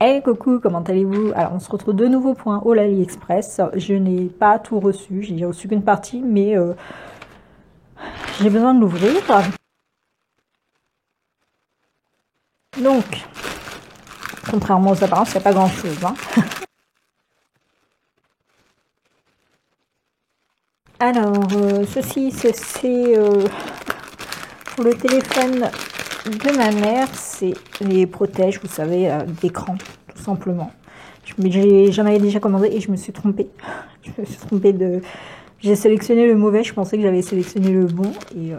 Hey coucou, comment allez-vous? Alors on se retrouve de nouveau pour un haul AliExpress. Je n'ai pas tout reçu, j'ai reçu qu'une partie, mais j'ai besoin de l'ouvrir. Donc, contrairement aux apparences, il n'y a pas grand-chose. Hein. Alors, ceci, c'est pour le téléphone de ma mère, c'est les protèges, vous savez, d'écran, tout simplement. J'en avais déjà commandé et je me suis trompée. Je me suis trompée de... J'ai sélectionné le mauvais, je pensais que j'avais sélectionné le bon et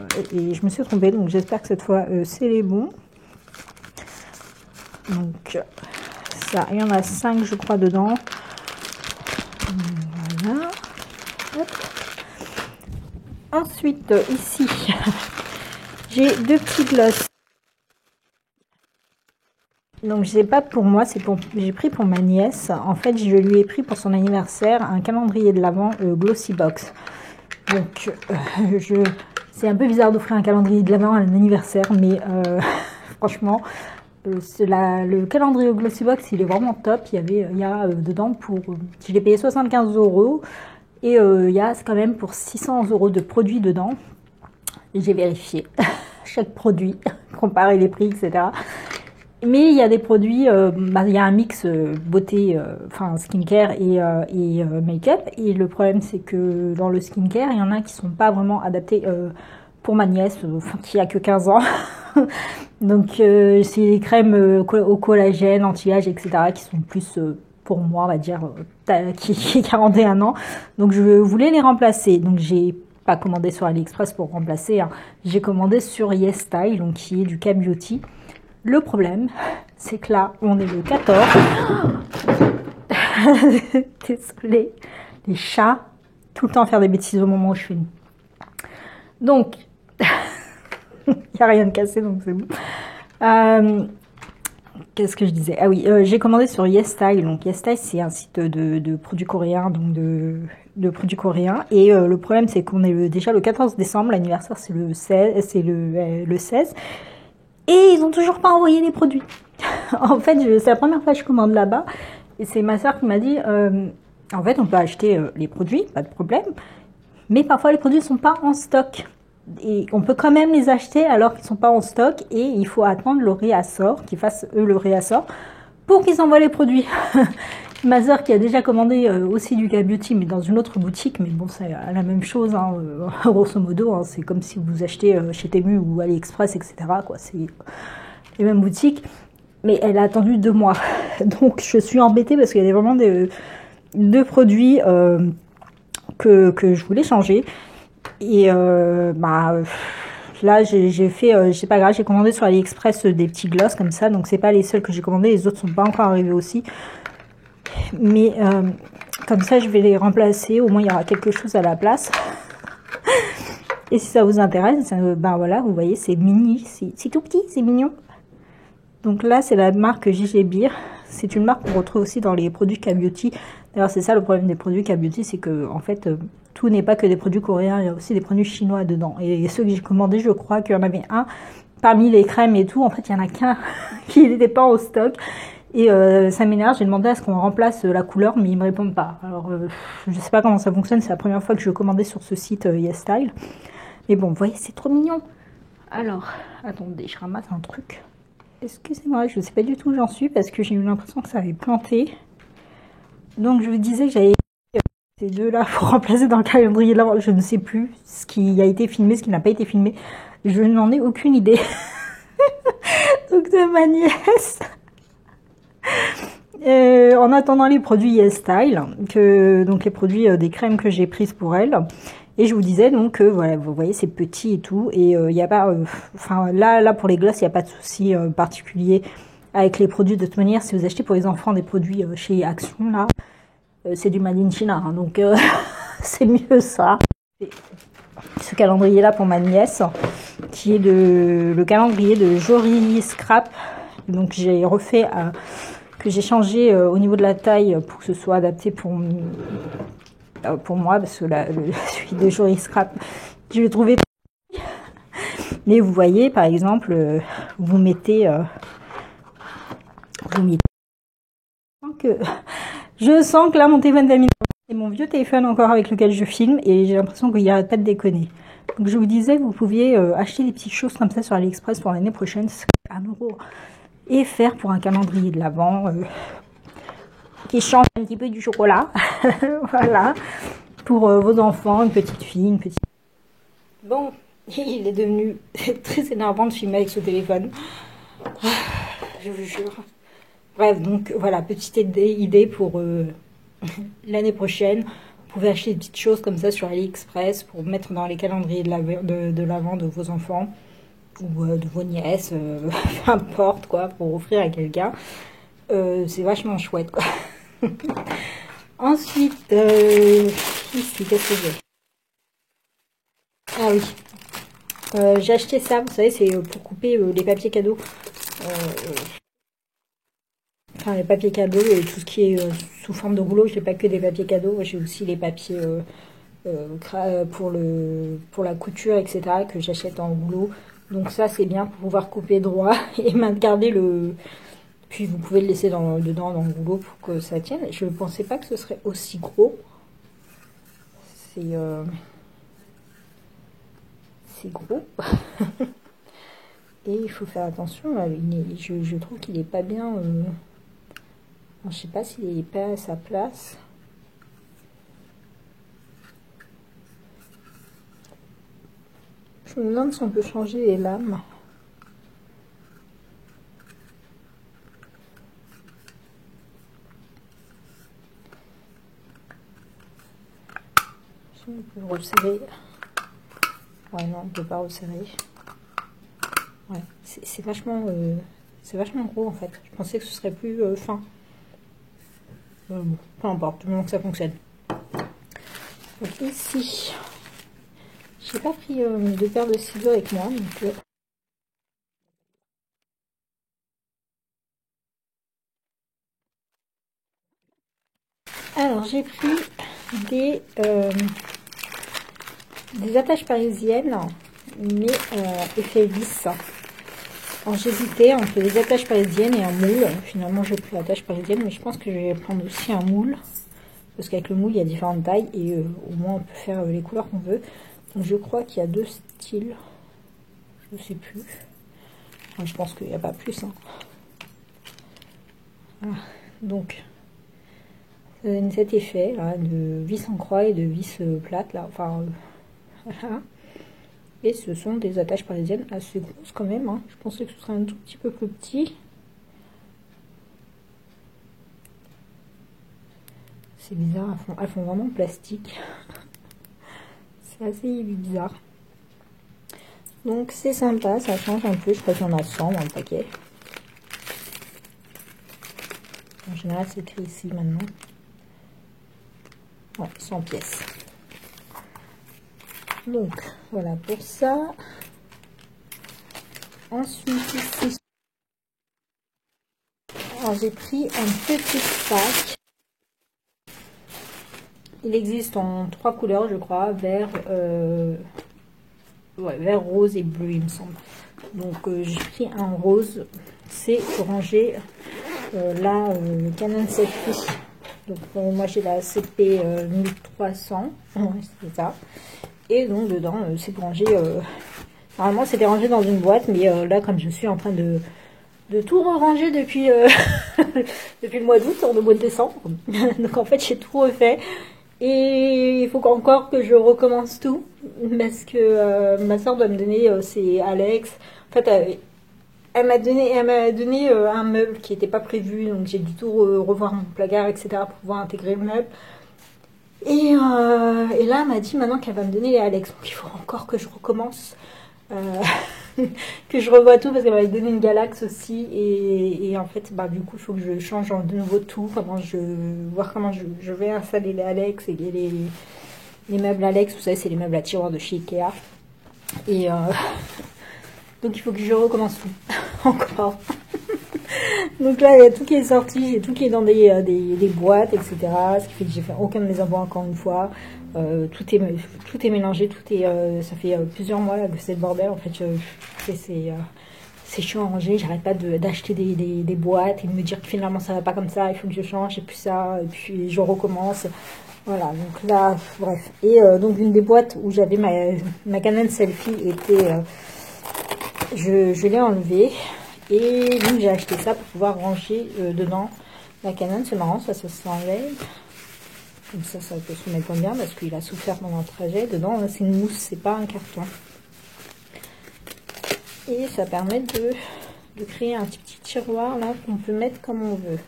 je me suis trompée, donc j'espère que cette fois c'est les bons. Donc ça, il y en a 5 je crois dedans. Voilà. Hop. Ensuite, ici, j'ai 2 petits gloss. Donc c'est pas pour moi, j'ai pris pour ma nièce. En fait, je lui ai pris pour son anniversaire un calendrier de l'Avent Glossy Box. Donc c'est un peu bizarre d'offrir un calendrier de l'Avent à un anniversaire, mais franchement, le calendrier Glossy Box, il est vraiment top. Il y a dedans je l'ai payé 75 € et il y a quand même pour 600 € de produits dedans. J'ai vérifié chaque produit, comparé les prix, etc. Mais il y a des produits, il y a un mix beauté, enfin skincare et make-up. Et le problème, c'est que dans le skincare, il y en a qui sont pas vraiment adaptés pour ma nièce, qui a que 15 ans. Donc, c'est des crèmes au collagène, anti-âge, etc., qui sont plus pour moi, on va dire, qui 41 ans. Donc, je voulais les remplacer. Donc, j'ai pas commandé sur AliExpress pour remplacer. Hein. J'ai commandé sur YesStyle, donc qui est du K-Beauty. Le problème, c'est que là, on est le 14. Désolée. Les chats, tout le temps faire des bêtises au moment où je filme. Donc, il n'y a rien de cassé, donc c'est bon. Qu'est-ce que je disais? Ah oui, j'ai commandé sur YesStyle. Donc YesStyle, c'est un site de produits coréens, donc de produits coréens. Et le problème, c'est qu'on est déjà le 14 décembre. L'anniversaire, c'est le 16. C'est le 16. Et ils ont toujours pas envoyé les produits. En fait, c'est la première fois que je commande là-bas. Et c'est ma soeur qui m'a dit, en fait, on peut acheter les produits, pas de problème. Mais parfois, les produits ne sont pas en stock. Et on peut quand même les acheter alors qu'ils ne sont pas en stock. Et il faut attendre le réassort, qu'ils fassent eux le réassort, pour qu'ils envoient les produits. Ma soeur qui a déjà commandé aussi du K-Beauty, mais dans une autre boutique. Mais bon, c'est la même chose, hein, grosso modo. Hein, c'est comme si vous achetez chez Temu ou AliExpress, etc. C'est les mêmes boutiques. Mais elle a attendu 2 mois. Donc, je suis embêtée parce qu'il y a vraiment deux produits que je voulais changer. Et là, j'ai fait, c'est pas grave, j'ai commandé sur AliExpress des petits gloss comme ça. Donc, c'est pas les seuls que j'ai commandés. Les autres sont pas encore arrivés aussi. Mais comme ça, je vais les remplacer. Au moins, il y aura quelque chose à la place. Et si ça vous intéresse, ben voilà, vous voyez, c'est mini. C'est tout petit, c'est mignon. Donc là, c'est la marque Gigi Beer. C'est une marque qu'on retrouve aussi dans les produits K-Beauty. D'ailleurs, c'est ça le problème des produits K-Beauty, c'est que en fait, tout n'est pas que des produits coréens. Il y a aussi des produits chinois dedans. Et ceux que j'ai commandés, je crois qu'il y en avait un. Parmi les crèmes et tout, en fait, il n'y en a qu'un qui n'était pas en stock. Et ça m'énerve, j'ai demandé à ce qu'on remplace la couleur, mais ils me répondent pas. Alors, je sais pas comment ça fonctionne, c'est la première fois que je commandais sur ce site YesStyle. Mais bon, vous voyez, c'est trop mignon. Alors, attendez, je ramasse un truc. Excusez-moi, je ne sais pas du tout où j'en suis parce que j'ai eu l'impression que ça avait planté. Donc, je vous disais que j'avais ces deux-là pour remplacer dans le calendrier. Là, je ne sais plus ce qui a été filmé, ce qui n'a pas été filmé. Je n'en ai aucune idée. Donc, de ma nièce... en attendant les produits YesStyle, donc les produits des crèmes que j'ai prises pour elle, et je vous disais donc voilà, vous voyez c'est petit et tout, et il y a pas, enfin là pour les glosses il n'y a pas de souci particulier avec les produits. De toute manière, si vous achetez pour les enfants des produits chez Action là, c'est du Made in China, hein, donc c'est mieux ça. Ce calendrier là pour ma nièce, qui est le calendrier de Jory Scrap. Donc j'ai refait que j'ai changé au niveau de la taille pour que ce soit adapté pour moi, parce que celui de Jory Scrap, je l'ai trouvé. Mais vous voyez, par exemple, vous mettez que je sens que là mon téléphone va c'est mon vieux téléphone encore avec lequel je filme et j'ai l'impression qu'il n'arrête pas de déconner. Donc je vous disais, vous pouviez acheter des petites choses comme ça sur AliExpress pour l'année prochaine, ce serait 1 € et faire pour un calendrier de l'Avent qui change un petit peu du chocolat. Voilà, pour vos enfants, une petite fille, une petite... Bon, il est devenu très énervant de filmer avec ce téléphone. Je vous jure. Bref, donc voilà, petite idée pour l'année prochaine. Vous pouvez acheter des petites choses comme ça sur AliExpress pour mettre dans les calendriers de l'Avent de vos enfants ou de vos nièces, peu importe quoi, pour offrir à quelqu'un. C'est vachement chouette quoi. Ensuite, ici, qu'est-ce que j'ai? Ah oui, j'ai acheté ça, vous savez, c'est pour couper les papiers cadeaux. Enfin, les papiers cadeaux et tout ce qui est sous forme de rouleau. Je n'ai pas que des papiers cadeaux, j'ai aussi les papiers pour la couture, etc. que j'achète en rouleau. Donc ça, c'est bien pour pouvoir couper droit et garder le... Puis vous pouvez le laisser dedans dans le rouleau pour que ça tienne. Je ne pensais pas que ce serait aussi gros. C'est gros. Et il faut faire attention. Là, je trouve qu'il n'est pas bien... Je ne sais pas s'il n'est pas à sa place. Je me demande si on peut changer les lames. Si on peut resserrer. Ouais, non, on ne peut pas resserrer. Ouais, c'est vachement gros en fait. Je pensais que ce serait plus fin. Bon, peu importe, du moment que ça fonctionne. Donc ici, j'ai pas pris mes 2 paires de ciseaux avec moi. Donc, alors j'ai pris des attaches parisiennes, mais effet vis. Alors j'hésitais entre les attaches parisiennes et un moule. Finalement j'ai pris l'attache parisienne, mais je pense que je vais prendre aussi un moule. Parce qu'avec le moule il y a différentes tailles et au moins on peut faire les couleurs qu'on veut. Donc je crois qu'il y a 2 styles. Je ne sais plus. Enfin, je pense qu'il n'y a pas plus. Hein. Voilà. Donc ça donne cet effet là, de vis en croix et de vis plate là. Enfin voilà. Et ce sont des attaches parisiennes assez grosses quand même. Hein. Je pensais que ce serait un tout petit peu plus petit. C'est bizarre, elles font vraiment plastique. C'est assez bizarre. Donc c'est sympa, ça change un peu. Je crois qu'il y en a 100 dans le paquet. En général, c'est écrit ici maintenant. Ouais, 100 pièces. Donc, voilà pour ça. Ensuite, ici, j'ai pris un petit sac. Il existe en 3 couleurs, je crois. Vert, vert, rose et bleu, il me semble. Donc, j'ai pris un rose. C'est pour ranger la Canon 7i. Donc, moi, j'ai la CP 1300. Ouais, c'est ça. Et donc dedans c'est pour ranger, normalement c'était rangé dans une boîte, mais là comme je suis en train de tout ranger depuis depuis le mois d'août, le mois de décembre, donc en fait j'ai tout refait et il faut encore que je recommence tout parce que ma soeur doit me donner c'est Alex, en fait elle m'a donné un meuble qui n'était pas prévu, donc j'ai dû tout revoir mon placard, etc. pour pouvoir intégrer le meuble. Et là, elle m'a dit maintenant qu'elle va me donner les Alex. Donc il faut encore que je recommence, que je revoie tout parce qu'elle m'avait donné une Galax aussi. Et en fait, bah, du coup, il faut que je change de nouveau tout. Voir comment je vais installer les Alex et les meubles Alex. Vous savez, c'est les meubles à tiroirs de chez Ikea. Et donc il faut que je recommence tout. Encore. Donc là, il y a tout qui est sorti, tout qui est dans des boîtes, etc. Ce qui fait que j'ai fait aucun de mes envois encore une fois. Tout est mélangé, ça fait plusieurs mois là que c'est le bordel. En fait, c'est chiant à ranger, j'arrête pas d'acheter des boîtes et de me dire que finalement ça va pas comme ça, il faut que je change et puis ça, et puis je recommence. Voilà, donc là, bref. Et donc une des boîtes où j'avais ma Canon Selfie était, je l'ai enlevée. Et donc j'ai acheté ça pour pouvoir ranger dedans la Canon. C'est marrant, ça s'enlève. Comme ça peut se mettre bien parce qu'il a souffert pendant le trajet. Dedans, c'est une mousse, c'est pas un carton. Et ça permet de créer un petit tiroir là qu'on peut mettre comme on veut.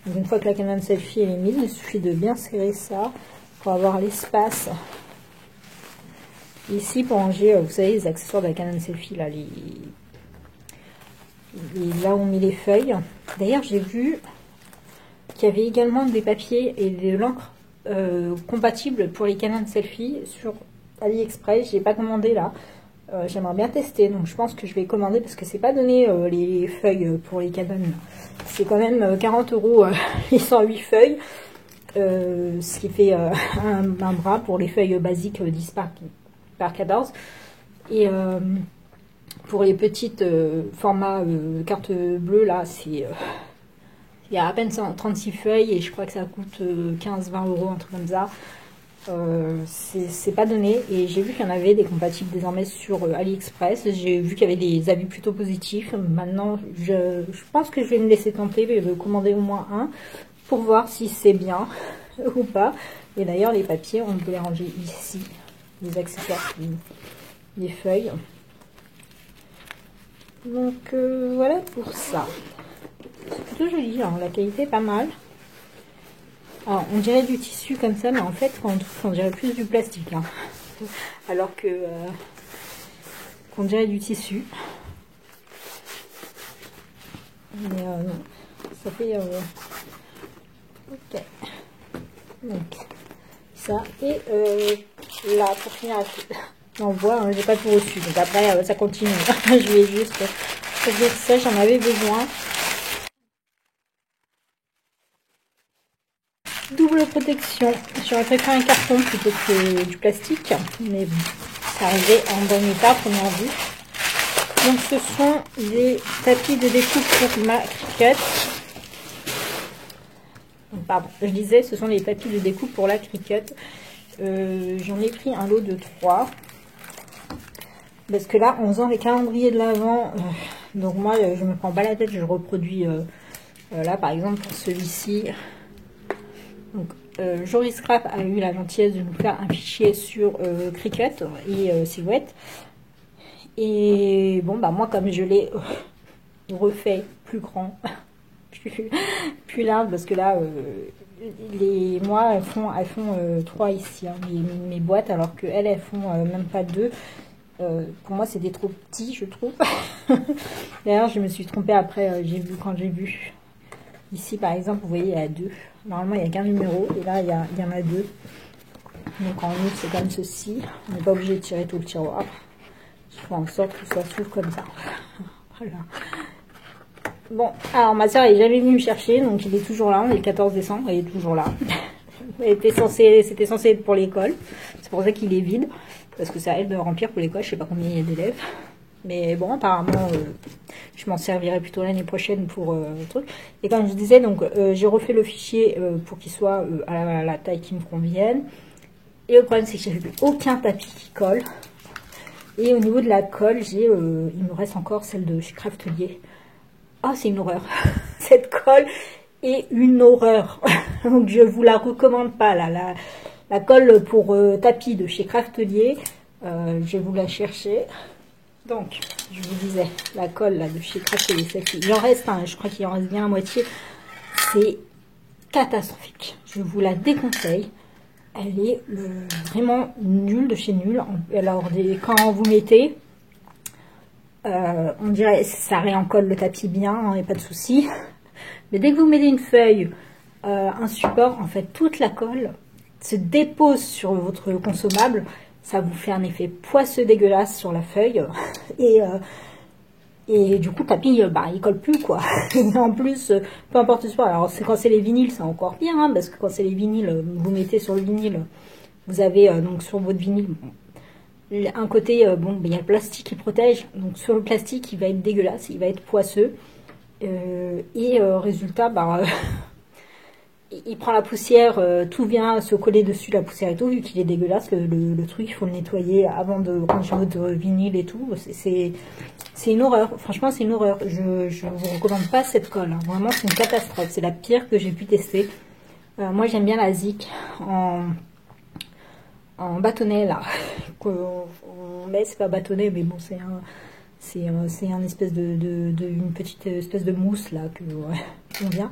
Donc une fois que la Canon Selfie est mise, il suffit de bien serrer ça pour avoir l'espace. Ici pour ranger, vous savez, les accessoires de la Canon Selfie là, là où on met les feuilles. D'ailleurs, j'ai vu qu'il y avait également des papiers et de l'encre compatibles pour les Canon Selfie sur AliExpress. J'ai pas commandé là. J'aimerais bien tester, donc je pense que je vais commander parce que c'est pas donné les feuilles pour les Canon. C'est quand même 40 € les 108 feuilles, ce qui fait un bras pour les feuilles basiques 10 par 14. Et pour les petites formats carte bleue, là, c'est il y a à peine 36 feuilles et je crois que ça coûte 15-20 €, un truc comme ça. C'est pas donné et j'ai vu qu'il y en avait des compatibles désormais sur AliExpress. J'ai vu qu'il y avait des avis plutôt positifs. Maintenant, je pense que je vais me laisser tenter, je vais commander au moins un pour voir si c'est bien ou pas. Et d'ailleurs, les papiers, on peut les ranger ici, les accessoires, les feuilles. Donc voilà pour ça. C'est plutôt joli, hein, la qualité est pas mal. Alors, on dirait du tissu comme ça, mais en fait, quand on touche, on dirait plus du plastique. Hein. Alors que qu'on dirait du tissu. Mais non, ça fait... ok. Donc, ça. Et là, pour finir, on voit, hein, j'ai pas tout reçu. Donc après, ça continue. Je vais juste dire ça, j'en avais besoin. Double protection. J'aurais préféré un carton plutôt que du plastique, mais bon, ça arrivait en bon état, première vue. Donc ce sont les tapis de découpe pour ma Cricut. Pardon, je disais, ce sont les tapis de découpe pour la Cricut. J'en ai pris un lot de 3. Parce que là, en faisant les calendriers de l'Avent, donc moi, je me prends pas la tête, je reproduis là, par exemple, pour celui-ci. Donc, Joris Scrap a eu la gentillesse de nous faire un fichier sur Cricut et Silhouette. Et bon, bah moi, comme je l'ai refait plus grand, plus large, parce que là, moi, elles font 3 ici, hein, mes boîtes, alors qu'elles, elles font même pas 2. Pour moi, c'était trop petit, je trouve. D'ailleurs, je me suis trompée après, quand j'ai vu. Ici, par exemple, vous voyez, il y a 2. Normalement, il n'y a qu'un numéro, et là, il y en a 2. Donc, en haut, c'est comme ceci. On n'est pas obligé de tirer tout le tiroir. Je fais en sorte que ça s'ouvre comme ça. Voilà. Bon, alors, ma soeur n'est jamais venue me chercher, donc il est toujours là. On est le 14 décembre, il est toujours là. C'était censé être pour l'école. C'est pour ça qu'il est vide. Parce que c'est à elle de remplir pour l'école. Je sais pas combien il y a d'élèves. Mais bon, apparemment, je m'en servirai plutôt l'année prochaine pour le truc. Et comme je disais, donc j'ai refait le fichier pour qu'il soit à la taille qui me convienne. Et le problème, c'est que j'ai plus aucun tapis qui colle. Et au niveau de la colle, il me reste encore celle de chez Craftelier. Ah, c'est une horreur. Cette colle est une horreur. Donc je vous la recommande pas là. La colle pour tapis de chez Craftelier, je vais vous la chercher. Donc, je vous disais, la colle là, de chez Craftelier, celle-ci, il en reste un, je crois qu'il en reste bien à moitié. C'est catastrophique. Je vous la déconseille. Elle est vraiment nulle de chez nul. Alors, quand vous mettez, on dirait ça réencolle le tapis bien, il n'y a pas de souci. Mais dès que vous mettez une feuille, un support, en fait, toute la colle se dépose sur votre consommable. Ça vous fait un effet poisseux dégueulasse sur la feuille. Et du coup, le tapis, il colle plus, quoi. Et en plus, peu importe le support. Alors, quand c'est les vinyles, c'est encore pire, hein, parce que quand c'est les vinyles, vous mettez sur le vinyle, vous avez donc sur votre vinyle, un côté, bon, ben, il y a le plastique qui protège, donc sur le plastique, il va être dégueulasse, il va être poisseux. Résultat, bah, il prend la poussière, tout vient se coller dessus, la poussière et tout, vu qu'il est dégueulasse, le truc, il faut le nettoyer avant de ranger votre vinyle et tout. C'est une horreur, franchement c'est une horreur. Je vous recommande pas cette colle, hein. Vraiment c'est une catastrophe, c'est la pire que j'ai pu tester. Moi j'aime bien la Zik en bâtonnet là, qu'on met, c'est pas bâtonnet mais bon c'est un espèce une petite espèce de mousse là qu'on vient.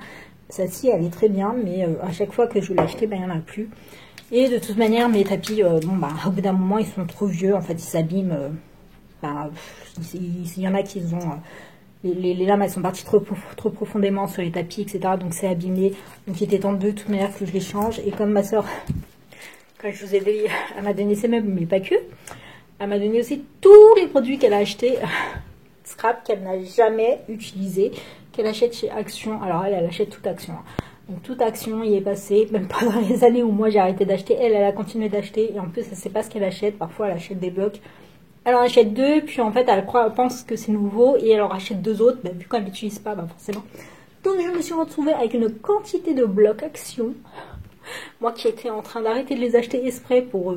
Celle-ci elle est très bien, mais à chaque fois que je l'ai acheté, ben il n'y en a plus. Et de toute manière mes tapis, bon bah au bout d'un moment ils sont trop vieux, en fait ils s'abîment. Bah, il y en a qui ont les lames, elles sont parties trop profondément sur les tapis, etc. Donc c'est abîmé. Donc il était temps de toute manière que je les change. Et comme ma soeur, quand je vous ai dit, elle m'a donné ses meubles, mais pas que. Elle m'a donné aussi tous les produits qu'elle a achetés, scrap, qu'elle n'a jamais utilisé, qu'elle achète chez Action. Alors elle achète toute Action. Donc toute Action y est passée, même pas dans les années où moi j'ai arrêté d'acheter. Elle a continué d'acheter. Et en plus, elle sait pas ce qu'elle achète. Parfois, elle achète des blocs. Elle en achète deux, puis en fait elle pense que c'est nouveau et elle en rachète deux autres, bah, vu qu'elle n'utilise pas, bah, forcément. Donc je me suis retrouvée avec une quantité de blocs Action. Moi qui étais en train d'arrêter de les acheter exprès pour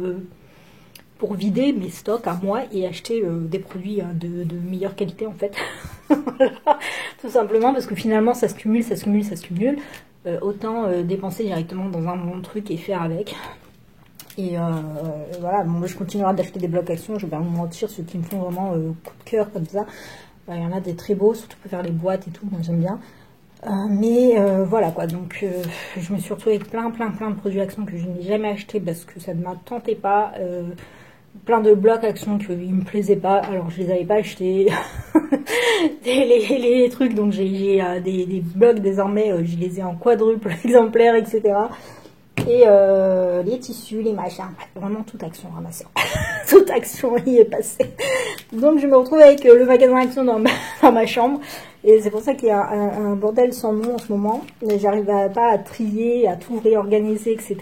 vider mes stocks à moi et acheter des produits de meilleure qualité en fait. Voilà. Tout simplement parce que finalement ça se cumule. Autant dépenser directement dans un bon truc et faire avec. Et voilà, bon, moi je continuerai d'acheter des blocs Action, je vais pas vous mentir, ceux qui me font vraiment coup de cœur comme ça. Il y en a des très beaux, surtout pour faire les boîtes et tout, moi j'aime bien. Voilà quoi, donc je me suis retrouvée avec plein de produits Action que je n'ai jamais acheté parce que ça ne m'a tenté pas. Plein de blocs Action qui ne me plaisaient pas, alors je les avais pas achetés. les trucs, donc j'ai des blocs désormais, je les ai en quadruple exemplaire, etc. Et les tissus, les machins, vraiment toute Action ramassée. Toute Action y est passée. Donc je me retrouve avec le magasin Action dans ma chambre. Et c'est pour ça qu'il y a un bordel sans nom en ce moment. J'arrive pas à trier, à tout réorganiser, etc.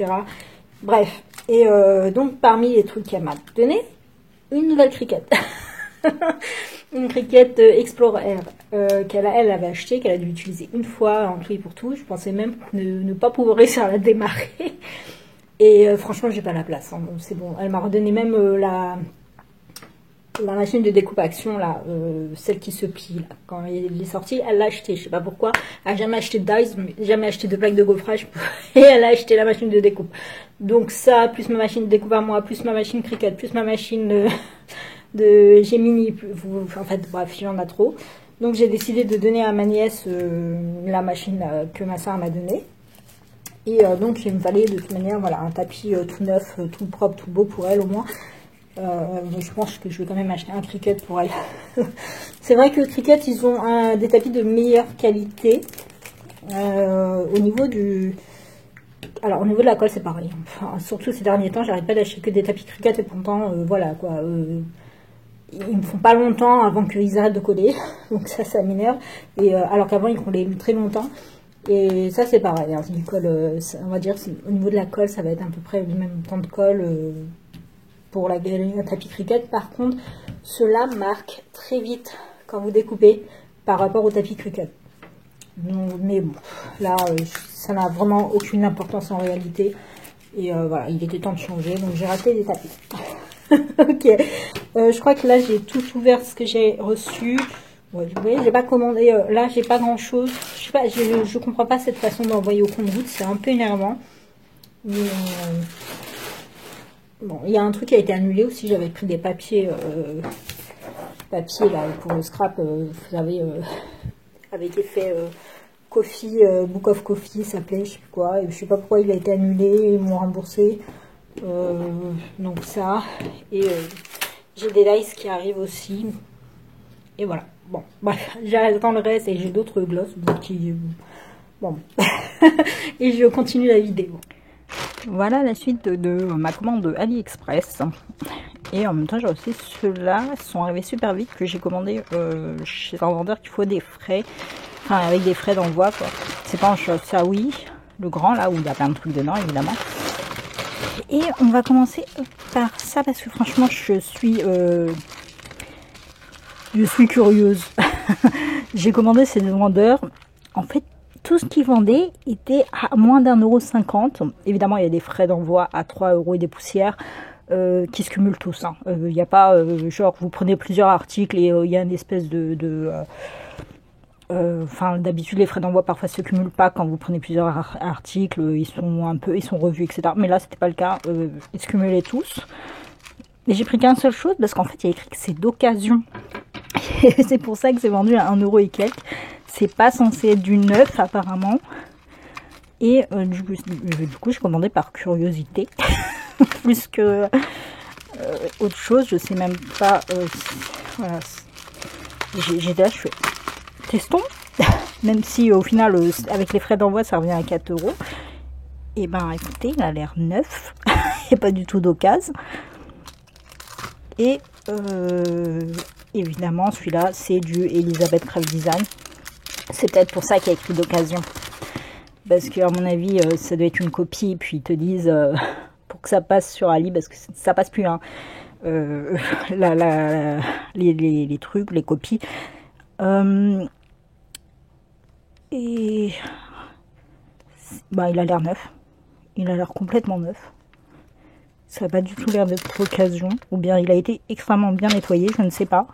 Bref. Et donc parmi les trucs qu'elle m'a donné, une nouvelle Cricut. Une Cricut Explorer elle avait acheté, qu'elle a dû utiliser une fois en tout et pour tout. Je pensais même ne pas pouvoir réussir à la démarrer. Et franchement, j'ai pas la place. Hein. C'est bon. Elle m'a redonné même la machine de découpe Action, là, celle qui se plie. Là. Quand elle est sortie, elle l'a acheté. Je sais pas pourquoi. Elle n'a jamais acheté de dies, jamais acheté de plaque de gaufrage. Et elle a acheté la machine de découpe. Donc ça, plus ma machine de découpe à moi, plus ma machine Cricut, plus ma machine de Gemini, en fait bref il y en a trop, donc j'ai décidé de donner à ma nièce la machine que ma soeur m'a donnée, et donc il me fallait de toute manière voilà un tapis tout neuf, tout propre, tout beau pour elle au moins. Je pense que je vais quand même acheter un Cricut pour elle. C'est vrai que Cricut ils ont des tapis de meilleure qualité. Au niveau de la colle c'est pareil, enfin, surtout ces derniers temps j'arrête pas d'acheter que des tapis Cricut et pourtant voilà quoi, ils me font pas longtemps avant qu'ils arrêtent de coller, donc ça m'énerve. Et alors qu'avant ils collaient très longtemps. Et ça c'est pareil, hein, du colle, on va dire au niveau de la colle ça va être à peu près le même temps de colle pour la tapis Cricut. Par contre, cela marque très vite quand vous découpez par rapport au tapis Cricut. Donc, mais bon, là ça n'a vraiment aucune importance en réalité. Et voilà, il était temps de changer, donc j'ai racheté des tapis. Ok, je crois que là j'ai tout ouvert ce que j'ai reçu. Ouais, vous voyez, j'ai pas commandé, là j'ai pas grand chose. Je sais pas, je comprends pas cette façon d'envoyer au compte-gouttes, c'est un peu énervant. Mais bon, il y a un truc qui a été annulé aussi, j'avais pris des papiers là pour le scrap, vous savez, avec effet Coffee, Book of Coffee s'appelait, je sais plus quoi, et je sais pas pourquoi il a été annulé, ils m'ont remboursé. Donc ça, et j'ai des lices qui arrivent aussi, et voilà. Bon, bref, j'attends le reste et j'ai d'autres glosses qui, bon, et je continue la vidéo. Voilà la suite de ma commande de AliExpress. Et en même temps, j'ai aussi ceux-là, ils sont arrivés super vite, que j'ai commandé chez un vendeur qui faut des frais, enfin avec des frais d'envoi quoi. C'est pas un Xiaomi, le grand là où il y a plein de trucs dedans évidemment. Et on va commencer par ça parce que franchement je suis curieuse. J'ai commandé ces vendeurs. En fait, tout ce qu'ils vendaient était à moins d'1,50 €. Évidemment, il y a des frais d'envoi à 3 € et des poussières qui se cumulent tous. Il n'y a pas genre vous prenez plusieurs articles et il y a une espèce enfin, d'habitude, les frais d'envoi parfois se cumulent pas quand vous prenez plusieurs articles, ils sont revus, etc. Mais là, c'était pas le cas, ils se cumulaient tous. Mais j'ai pris qu'une seule chose parce qu'en fait, il y a écrit que c'est d'occasion. Et c'est pour ça que c'est vendu à 1 € et quelques. C'est pas censé être du neuf, apparemment. Et du coup, j'ai commandé par curiosité. Plus que autre chose, je sais même pas. Voilà. J'étais là, je fais testons, même si au final avec les frais d'envoi ça revient à 4 €. Et ben écoutez, il a l'air neuf. Il n'y a pas du tout d'occasion. Et évidemment celui-là c'est du Elizabeth Craft Design. C'est peut-être pour ça qu'il y a écrit d'occasion, parce que à mon avis ça doit être une copie, puis ils te disent pour que ça passe sur Ali, parce que ça passe plus hein, les trucs, les copies. Et bah, il a l'air neuf. Il a l'air complètement neuf. Ça n'a pas du tout l'air d'être occasion. Ou bien il a été extrêmement bien nettoyé, je ne sais pas.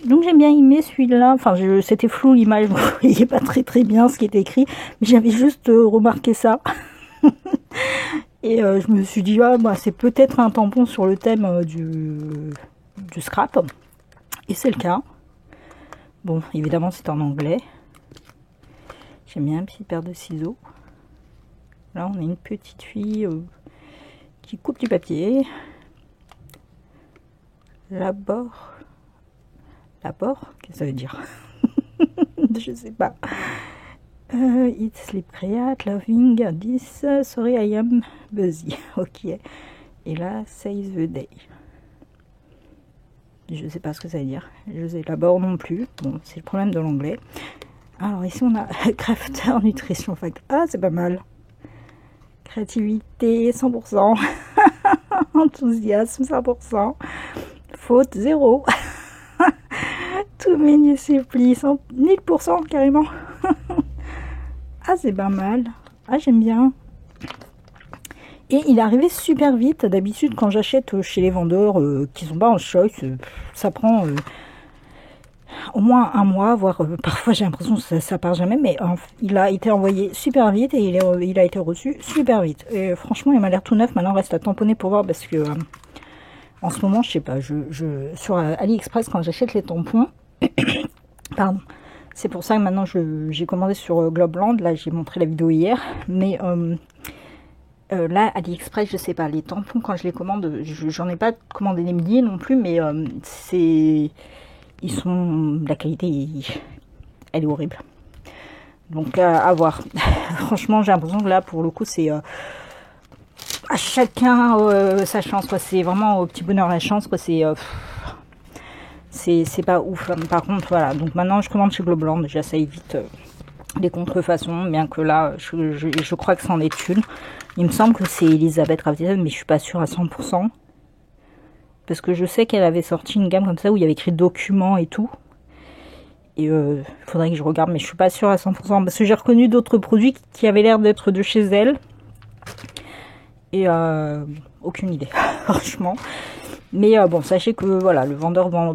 Donc j'ai bien aimé celui-là. Enfin, c'était flou l'image, vous voyez pas très bien ce qui était écrit. Mais j'avais juste remarqué ça. Et je me suis dit, ah, bah, c'est peut-être un tampon sur le thème du scrap. Et c'est le cas. Bon, évidemment c'est en anglais. J'aime bien une petite paire de ciseaux. Là, on a une petite fille qui coupe du papier. Labor. Qu'est-ce que ça veut dire? Je sais pas. It's sleep create, loving this. Sorry, I am busy. Ok. Et là, save the day. Je sais pas ce que ça veut dire. Je sais labor non plus. Bon, c'est le problème de l'anglais. Alors ici on a Crafter Nutrition Fact. Ah, c'est pas mal. Créativité 100%. Enthousiasme 100%. Faute 0. Tout menu supplie 1000% carrément. Ah, c'est pas mal. Ah, j'aime bien. Et il est arrivé super vite. D'habitude quand j'achète chez les vendeurs qui sont pas en choice, ça prend au moins un mois, voire parfois j'ai l'impression que ça part jamais, mais il a été envoyé super vite et il a été reçu super vite. Et franchement, il m'a l'air tout neuf. Maintenant, on reste à tamponner pour voir parce que en ce moment, je sais pas, sur AliExpress quand j'achète les tampons, pardon, c'est pour ça que maintenant j'ai commandé sur Globland. Là, j'ai montré la vidéo hier, mais là, AliExpress, je sais pas, les tampons quand je les commande, j'en ai pas commandé des milliers non plus, mais la qualité, elle est horrible. Donc à voir. Franchement, j'ai l'impression que là, pour le coup, c'est à chacun sa chance. C'est vraiment au petit bonheur la chance. C'est pas ouf. Par contre, voilà. Donc maintenant, je commande chez Globland. J'essaye vite les contrefaçons, bien que là, je crois que c'en est une. Il me semble que c'est Elizabeth Craft Design, mais je suis pas sûre à 100%. Parce que je sais qu'elle avait sorti une gamme comme ça où il y avait écrit documents et tout. Et il faudrait que je regarde, mais je suis pas sûre à 100%. Parce que j'ai reconnu d'autres produits qui avaient l'air d'être de chez elle. Et aucune idée, franchement. Mais bon, sachez que voilà, le vendeur vend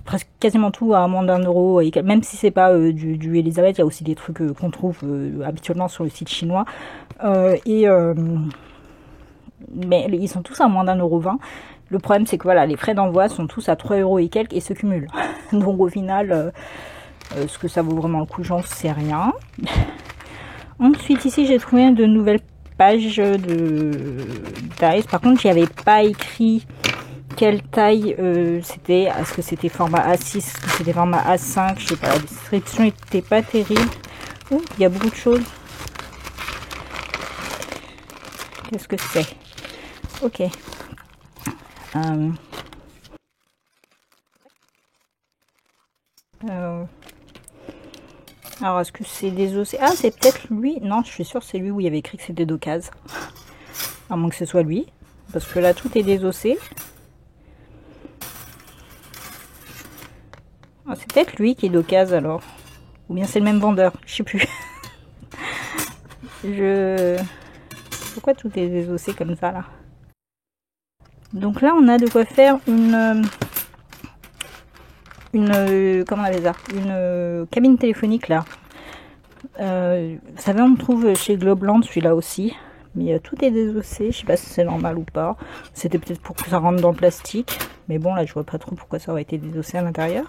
presque quasiment tout à moins d'1 €. Et même si c'est pas du Elizabeth, il y a aussi des trucs qu'on trouve habituellement sur le site chinois. Mais ils sont tous à moins d'1,20 €. Le problème, c'est que voilà, les frais d'envoi sont tous à 3 € et quelques et se cumulent. Donc au final, ce que ça vaut vraiment le coup, j'en sais rien. Ensuite, ici, j'ai trouvé de nouvelles pages de taille. Par contre, j'y avais pas écrit quelle taille c'était. Est-ce que c'était format A6, est-ce que c'était format A5, je sais pas. La description était pas terrible. Oh, il y a beaucoup de choses. Qu'est-ce que c'est? Ok. Alors, est-ce que c'est des os? Ah, c'est peut-être lui. Non, je suis sûre que c'est lui où il y avait écrit que c'était d'occasion. À moins que ce soit lui. Parce que là, tout est désossé. Ah, c'est peut-être lui qui est d'occasion alors. Ou bien c'est le même vendeur. Je sais plus. Pourquoi tout est désossé comme ça là? Donc là, on a de quoi faire une comment on appelle ça? Une cabine téléphonique là. Vous savez, on trouve chez Globland celui-là aussi. Mais tout est désossé, je sais pas si c'est normal ou pas. C'était peut-être pour que ça rentre dans le plastique. Mais bon, là, je vois pas trop pourquoi ça aurait été désossé à l'intérieur.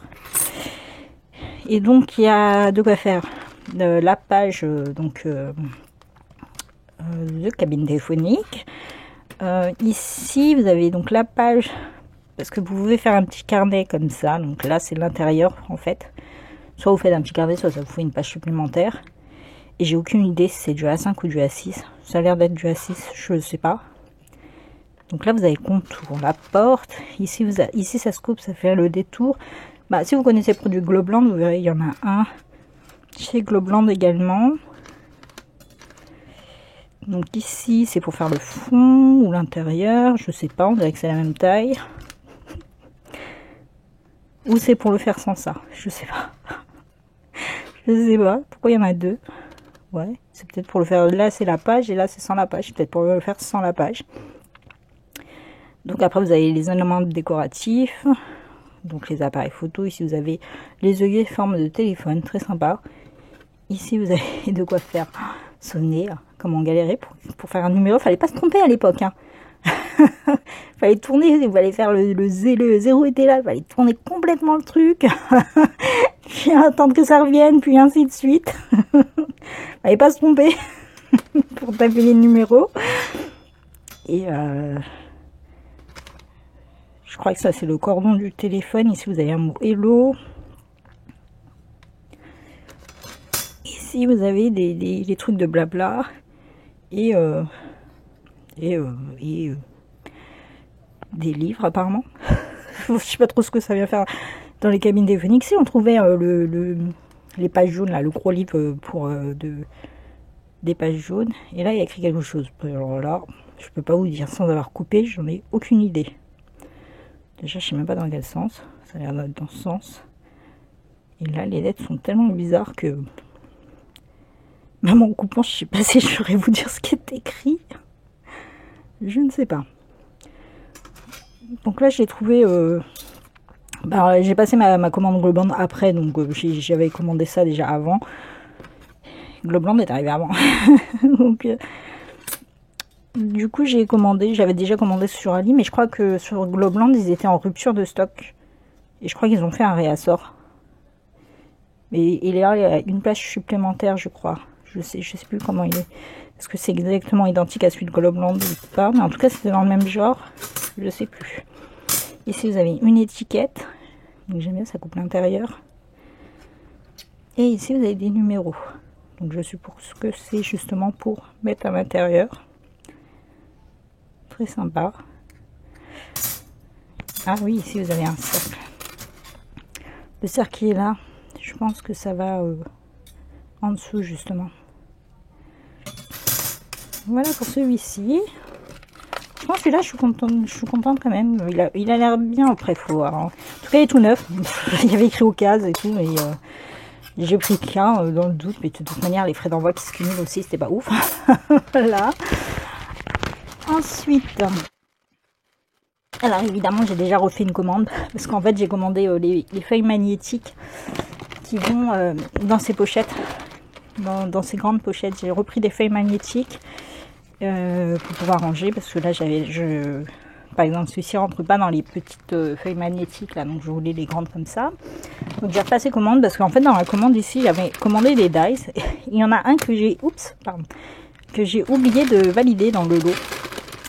Et donc, il y a de quoi faire. La page de cabine téléphonique. Ici, vous avez donc la page, parce que vous pouvez faire un petit carnet comme ça. Donc là, c'est l'intérieur, en fait. Soit vous faites un petit carnet, soit ça vous fait une page supplémentaire. Et j'ai aucune idée si c'est du A5 ou du A6. Ça a l'air d'être du A6, je ne sais pas. Donc là, vous avez le contour, la porte. Ici, ici, ça se coupe, ça fait le détour. Bah, si vous connaissez le produit Globland, vous verrez, il y en a un chez Globland également. Donc ici, c'est pour faire le fond ou l'intérieur. Je sais pas, on dirait que c'est la même taille. Ou c'est pour le faire sans ça, je sais pas. Je sais pas, pourquoi il y en a deux? Ouais, c'est peut-être pour le faire, là c'est la page et là c'est sans la page, peut-être pour le faire sans la page. Donc après vous avez les éléments décoratifs, donc les appareils photo. Ici vous avez les œillets forme de téléphone, très sympa. Ici vous avez de quoi faire sonner, comme on galérait pour faire un numéro, fallait pas se tromper à l'époque. Hein. Fallait tourner, il fallait faire le zéro était là, il fallait tourner complètement le truc, puis attendre que ça revienne, puis ainsi de suite. Fallait pas se tromper pour taper les numéros. Et je crois que ça c'est le cordon du téléphone. Ici vous avez un mot hello. Ici vous avez des trucs de blabla et des livres apparemment. Je sais pas trop ce que ça vient faire dans les cabines téléphoniques. Si on trouvait les pages jaunes là, le gros livre pour des pages jaunes, et là il y a écrit quelque chose. Alors là, je peux pas vous dire sans avoir coupé, j'en ai aucune idée. Déjà je sais même pas dans quel sens, ça a l'air d'être dans ce sens. Et là les lettres sont tellement bizarres que même en coupant, je sais pas si je saurais vous dire ce qui est écrit. Je ne sais pas. Donc là j'ai trouvé j'ai passé ma commande Globland après, donc j'avais commandé ça déjà avant. Globland est arrivé avant. Donc du coup j'ai commandé, j'avais déjà commandé sur Ali, mais je crois que sur Globland ils étaient en rupture de stock. Et je crois qu'ils ont fait un réassort. Mais il y a une plage supplémentaire je crois. Je sais plus comment il est. Est-ce que c'est exactement identique à celui de Globland ou pas? Mais en tout cas c'était dans le même genre. Je sais plus. Ici vous avez une étiquette. Donc j'aime bien, ça coupe l'intérieur. Et ici vous avez des numéros. Donc je suppose que c'est justement pour mettre à l'intérieur. Très sympa. Ah oui, ici vous avez un cercle. Le cercle qui est là, je pense que ça va en dessous justement. Voilà pour celui-ci. Je pense que là je suis contente quand même. Il a l'air bien après, faut voir. Hein. En tout cas il est tout neuf. Il y avait écrit au cases et tout, mais j'ai pris qu'un dans le doute, mais de toute manière les frais d'envoi qui se cumulent aussi, c'était pas ouf. Voilà. Ensuite, alors évidemment j'ai déjà refait une commande, parce qu'en fait j'ai commandé les feuilles magnétiques qui vont dans ces pochettes, dans ces grandes pochettes. J'ai repris des feuilles magnétiques pour pouvoir ranger, parce que là par exemple celui-ci rentre pas dans les petites feuilles magnétiques là, donc je voulais les grandes comme ça. Donc j'ai repassé commande, parce qu'en fait dans la commande ici j'avais commandé des dies. Il y en a un que j'ai oublié de valider dans le lot.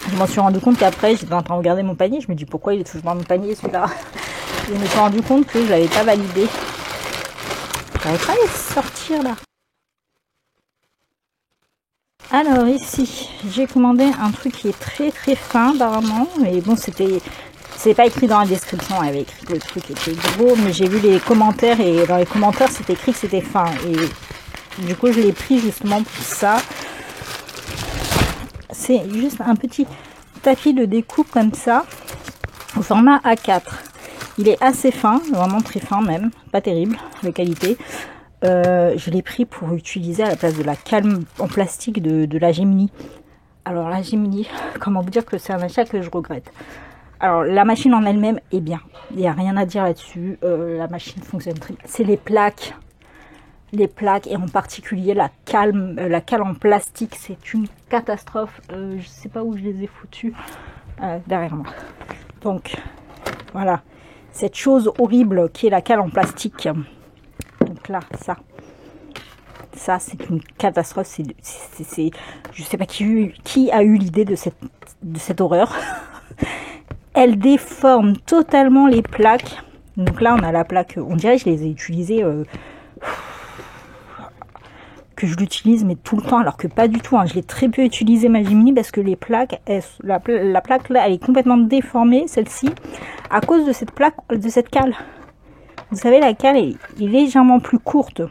Je m'en suis rendu compte qu'après j'étais en train de regarder mon panier, je me dis pourquoi il est toujours dans mon panier celui-là. Je me suis rendu compte que je l'avais pas validé. J'arrive pas à les sortir là. Alors ici, j'ai commandé un truc qui est très très fin apparemment, mais bon c'est pas écrit dans la description, il avait écrit que le truc était gros, mais j'ai vu les commentaires et dans les commentaires c'était écrit que c'était fin, et du coup je l'ai pris justement pour ça. c'est juste un petit tapis de découpe comme ça, au format A4. Il est assez fin, vraiment très fin même, pas terrible de qualité. Je l'ai pris pour utiliser à la place de la cale en plastique de la Gemini. Alors la Gemini, comment vous dire que c'est un achat que je regrette. Alors la machine en elle-même est bien, il n'y a rien à dire là-dessus, la machine fonctionne très bien. C'est les plaques et en particulier la cale en plastique, c'est une catastrophe. Je sais pas où je les ai foutues, derrière moi. Donc voilà, cette chose horrible qui est la cale en plastique. Donc là, ça c'est une catastrophe. Je sais pas qui a eu l'idée de cette horreur. Elle déforme totalement les plaques. Donc là, on a la plaque, on dirait que je les ai utilisées, que je l'utilise mais tout le temps, alors que pas du tout. Hein. Je l'ai très peu utilisé ma Gemini parce que les plaques, la plaque là, elle est complètement déformée, celle-ci, à cause de cette plaque, de cette cale. Vous savez, la cale est légèrement plus courte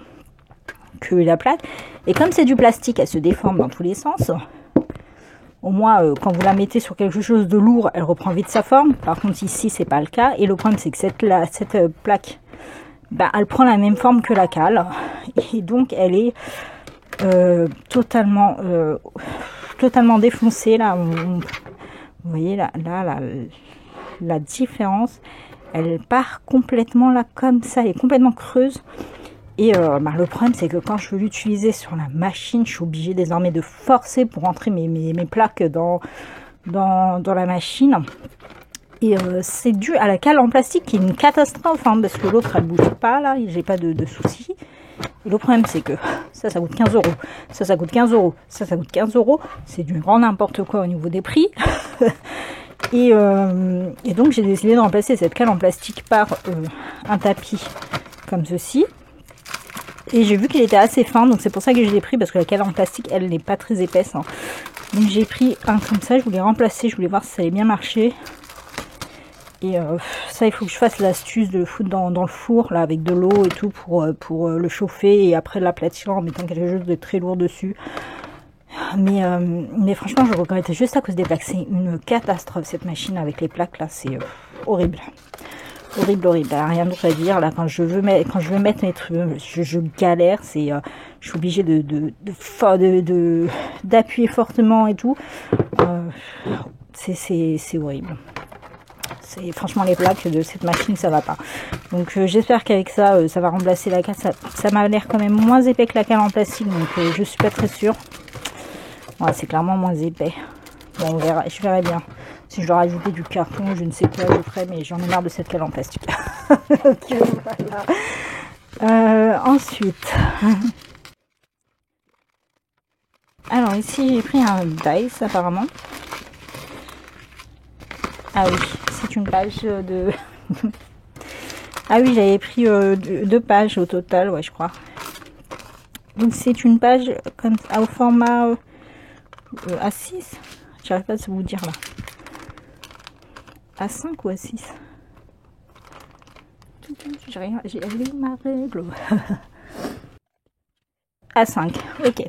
que la plaque. Et comme c'est du plastique, elle se déforme dans tous les sens. Au moins, quand vous la mettez sur quelque chose de lourd, elle reprend vite sa forme. Par contre, ici, c'est pas le cas. Et le problème, c'est que cette plaque, elle prend la même forme que la cale. Et donc, elle est totalement défoncée. Là, vous voyez là, la différence. Elle part complètement là, comme ça. Elle est complètement creuse. Et le problème, c'est que quand je veux l'utiliser sur la machine, je suis obligée désormais de forcer pour rentrer mes plaques dans la machine. Et c'est dû à la cale en plastique qui est une catastrophe, hein, parce que l'autre, elle bouge pas, là, j'ai pas de soucis. Et le problème, c'est que ça coûte 15 €. Ça coûte 15 €. Ça coûte 15 €. C'est du grand n'importe quoi au niveau des prix. Et donc, j'ai décidé de remplacer cette cale en plastique par un tapis comme ceci. Et j'ai vu qu'il était assez fin, donc c'est pour ça que je l'ai pris, parce que la cale en plastique, elle n'est pas très épaisse. Hein. Donc j'ai pris un comme ça, je voulais remplacer, je voulais voir si ça allait bien marcher. Et ça, il faut que je fasse l'astuce de le foutre dans le four, là, avec de l'eau et tout, pour le chauffer, et après l'aplatir en mettant quelque chose de très lourd dessus. Mais franchement, je regrettais juste à cause des plaques. C'est une catastrophe, cette machine avec les plaques, là, c'est horrible. Horrible. Rien d'autre à dire. Là, quand je veux mettre mes trucs, je galère. Je suis obligée d'appuyer fortement et tout. C'est horrible. Franchement, les plaques de cette machine, ça va pas. Donc j'espère qu'avec ça, ça va remplacer la cale. Ça m'a l'air quand même moins épais que la cale en plastique, donc je suis pas très sûre. Ouais, c'est clairement moins épais. Bon, on verra, je verrai bien. Si je dois rajouter du carton, je ne sais quoi, je ferai, mais j'en ai marre de cette cale en plastique. Ok, voilà. Ensuite, alors ici j'ai pris un dice apparemment. Ah oui, c'est une page de... Ah oui, j'avais pris 2 pages au total, ouais, je crois. Donc c'est une page comme ça, au format A6. J'arrive pas à vous dire là. A5 ou A6? J'ai ma règle. A5, ok.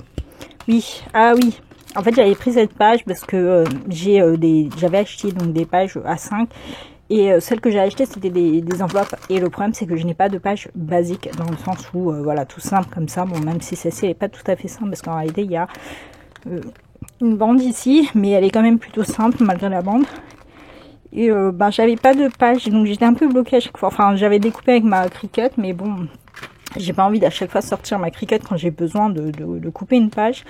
Oui, ah oui. En fait, j'avais pris cette page parce que j'avais acheté donc des pages A5 et celles que j'ai achetées c'était des enveloppes. Et le problème c'est que je n'ai pas de page basique dans le sens où voilà, tout simple comme ça. Bon, même si celle-ci n'est pas tout à fait simple parce qu'en réalité il y a une bande ici, mais elle est quand même plutôt simple malgré la bande. Et j'avais pas de page, donc j'étais un peu bloquée à chaque fois. Enfin, j'avais découpé avec ma Cricut, mais bon, j'ai pas envie d'à chaque fois sortir ma Cricut quand j'ai besoin de couper une page.